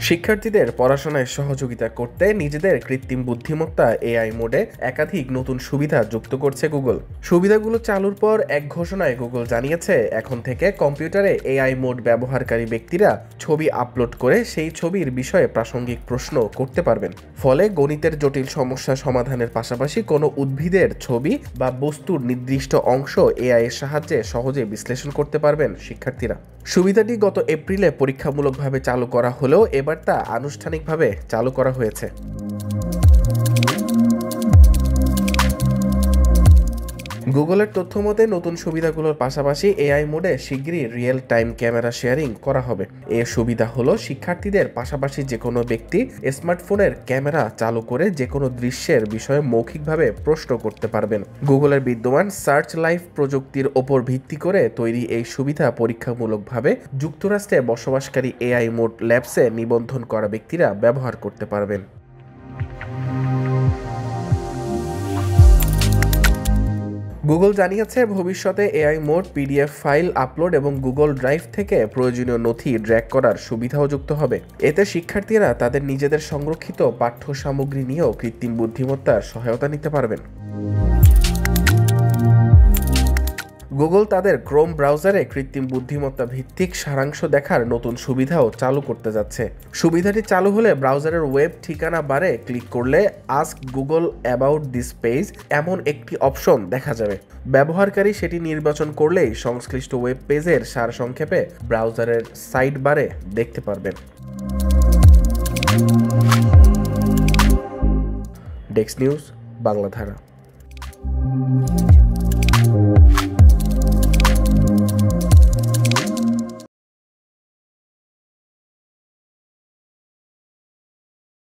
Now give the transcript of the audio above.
শিক্ষার্থীদের পড়াশোনায় সহযোগিতা করতে নিজেদের কৃত্রিম বুদ্ধিমত্তা এআই মোডে একাধিক নতুন সুবিধা যুক্ত করছে গুগল। সুবিধাগুলো চালুর পর এক ঘোষণায় গুগল জানিয়েছে, এখন থেকে কম্পিউটারে এআই মোড ব্যবহারকারী ব্যক্তিরা ছবি আপলোড করে সেই ছবির বিষয়ে প্রাসঙ্গিক প্রশ্ন করতে পারবেন। ফলে গণিতের জটিল সমস্যা সমাধানের পাশাপাশি কোনো উদ্ভিদের ছবি বা বস্তুর নির্দিষ্ট অংশ এআই এর সাহায্যে সহজে বিশ্লেষণ করতে পারবেন শিক্ষার্থীরা। সুবিধাটি গত এপ্রিলে পরীক্ষামূলকভাবে চালু করা হলেও এবার তা আনুষ্ঠানিকভাবে চালু করা হয়েছে। গুগলের তথ্য মতে নতুন সুবিধাগুলোর পাশাপাশি এআই মোডে শিগগিরই রিয়েল টাইম ক্যামেরা শেয়ারিং করা হবে। এর সুবিধা হলো শিক্ষার্থীদের পাশাপাশি যে কোনো ব্যক্তি স্মার্টফোনের ক্যামেরা চালু করে যে কোনো দৃশ্যের বিষয়ে মৌখিকভাবে প্রশ্ন করতে পারবেন। গুগলের বিদ্যমান সার্চ লাইভ প্রযুক্তির ওপর ভিত্তি করে তৈরি এই সুবিধা পরীক্ষামূলকভাবে যুক্তরাষ্ট্রে বসবাসকারী এআই মোড ল্যাবসে নিবন্ধন করা ব্যক্তিরা ব্যবহার করতে পারবেন। গুগল জানিয়েছে, ভবিষ্যতে AI mode PDF file upload এবং গুগল ড্রাইভ থেকে প্রয়োজনীয় নথি ড্র্যাগ করার সুবিধাও যুক্ত হবে। এতে শিক্ষার্থীরা তাদের নিজেদের সংরক্ষিত পাঠ্য সামগ্রী নিয়েও কৃত্রিম বুদ্ধিমত্তার সহায়তা নিতে পারবেন। গুগল তাদের ক্রোম ব্রাউজারে কৃত্রিম বুদ্ধিমত্তা ভিত্তিক সারাংশ দেখার নতুন সুবিধাও চালু করতে যাচ্ছে। সুবিধাটি চালু হলে ব্রাউজারের ওয়েব ঠিকানা বারে ক্লিক করলে ask Google about this page এমন একটি অপশন দেখা যাবে। ব্যবহারকারী সেটি নির্বাচন করলেই সংশ্লিষ্ট ওয়েব পেজের সারসংক্ষেপে ব্রাউজারের সাইড বারে দেখতে পারবেন। Desk news, বাংলাধারা।